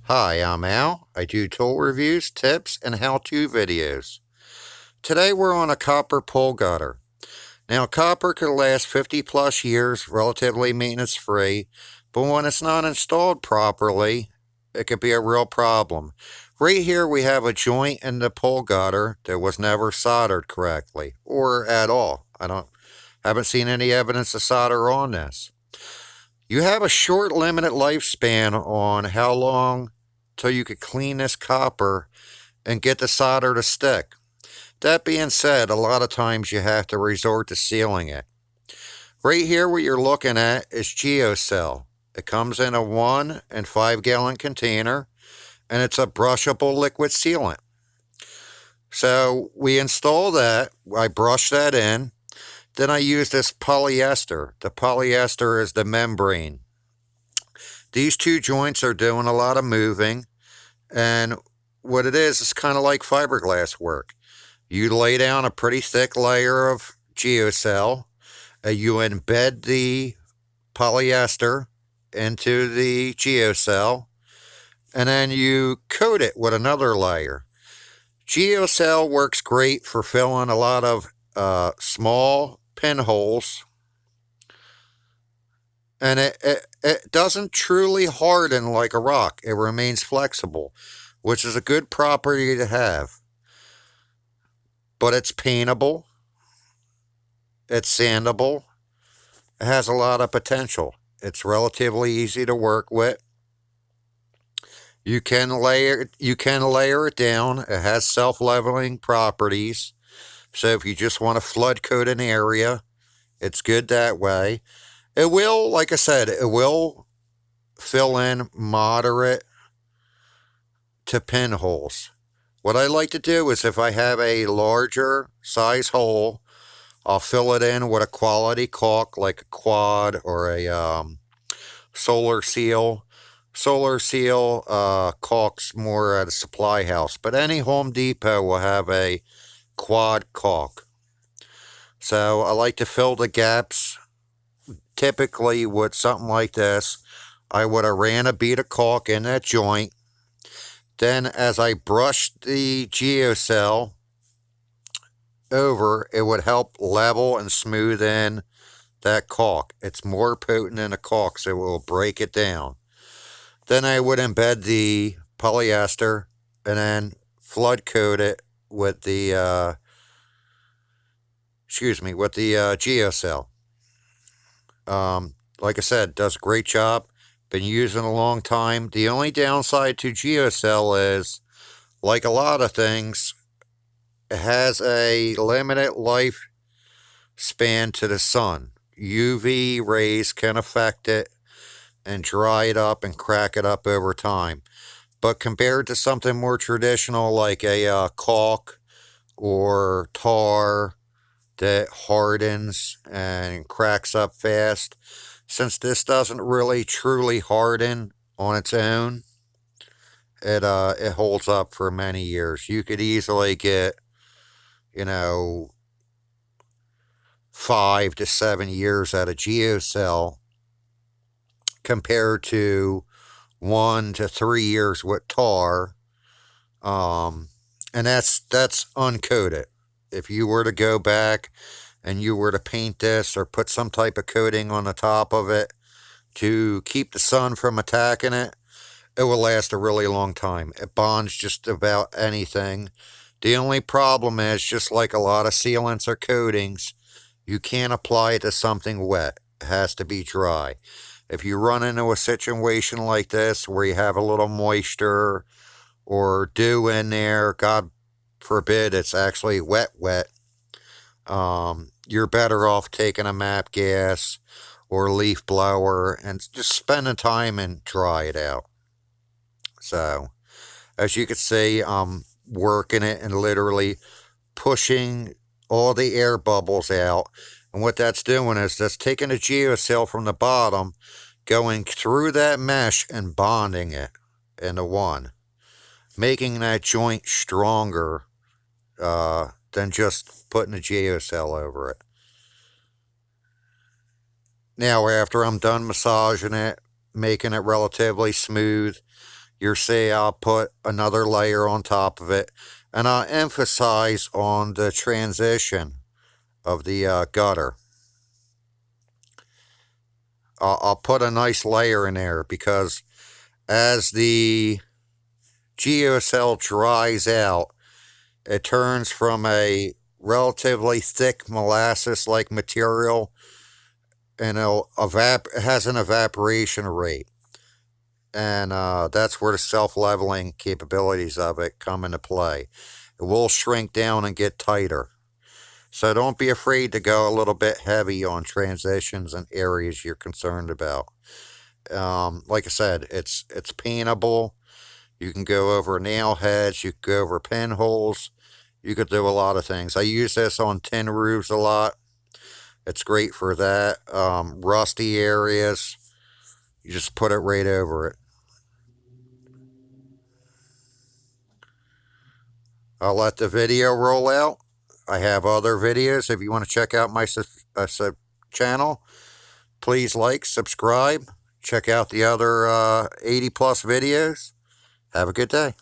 Hi, I'm Al. I do tool reviews, tips, and how-to videos. Today we're on a copper pole gutter. Now, copper could last 50 plus years, relatively maintenance free, but when it's not installed properly, it could be a real problem. Right here we have a joint in the pole gutter that was never soldered correctly, or at all. Haven't seen any evidence of solder on this. You have a short limited lifespan on how long till you could clean this copper and get the solder to stick. That being said, a lot of times you have to resort to sealing it. Right here, what you're looking at is GeoCell. It comes in a 1 and 5 gallon container, and it's a brushable liquid sealant. So we install that, I brush that in, then I use this polyester. The polyester is the membrane. These two joints are doing a lot of moving, and what it is kind of like fiberglass work. You lay down a pretty thick layer of GeoCell, you embed the polyester into the GeoCell, and then you coat it with another layer. GeoCell works great for filling a lot of small pinholes, and it doesn't truly harden like a rock. It remains flexible, which is a good property to have. But it's paintable, it's sandable, it has a lot of potential. It's relatively easy to work with. You can layer it down. It has self-leveling properties. So if you just want to flood coat an area, it's good that way. It will, like I said, it will fill in moderate to pinholes. What I like to do is if I have a larger size hole, I'll fill it in with a quality caulk like a quad or a solar seal. Solar seal caulk's more at a supply house, but any Home Depot will have a quad caulk. So I like to fill the gaps. Typically with something like this, I would have ran a bead of caulk in that joint. Then as I brushed the GeoCell over, it would help level and smooth in that caulk. It's more potent than a caulk, so it will break it down. Then I would embed the polyester and then flood coat it with the GeoCell. Like I said, does a great job. Been using a long time. The only downside to GeoCell is, like a lot of things, it has a limited life span to the sun. UV rays can affect it and dry it up and crack it up over time. But compared to something more traditional like a caulk or tar that hardens and cracks up fast, since this doesn't really truly harden on its own, it holds up for many years. You could easily get, 5 to 7 years out of GeoCell compared to 1 to 3 years with tar. And that's uncoated. If you were to go back and you were to paint this or put some type of coating on the top of it to keep the sun from attacking it, it will last a really long time. It bonds just about anything. The only problem is, just like a lot of sealants or coatings, you can't apply it to something wet. It has to be dry. If you run into a situation like this where you have a little moisture or dew in there, God forbid it's actually wet, you're better off taking a MAP gas or leaf blower and just spending time and dry it out. So, as you can see, I'm working it and literally pushing all the air bubbles out. And what that's doing is that's taking a GeoCell from the bottom, going through that mesh and bonding it into one, making that joint stronger than just putting a GeoCell over it. Now, after I'm done massaging it, making it relatively smooth, You'll see I'll put another layer on top of it, and I'll emphasize on the transition of the gutter. I'll put a nice layer in there because as the geocell dries out, it turns from a relatively thick molasses-like material, and it has an evaporation rate. And that's where the self-leveling capabilities of it come into play. It will shrink down and get tighter. So don't be afraid to go a little bit heavy on transitions and areas you're concerned about. Like I said, it's paintable. You can go over nail heads. You can go over pinholes. You could do a lot of things. I use this on tin roofs a lot. It's great for that. Rusty areas, you just put it right over it. I'll let the video roll out. I have other videos. If you want to check out my channel, please like, subscribe, check out the other 80 plus videos. Have a good day.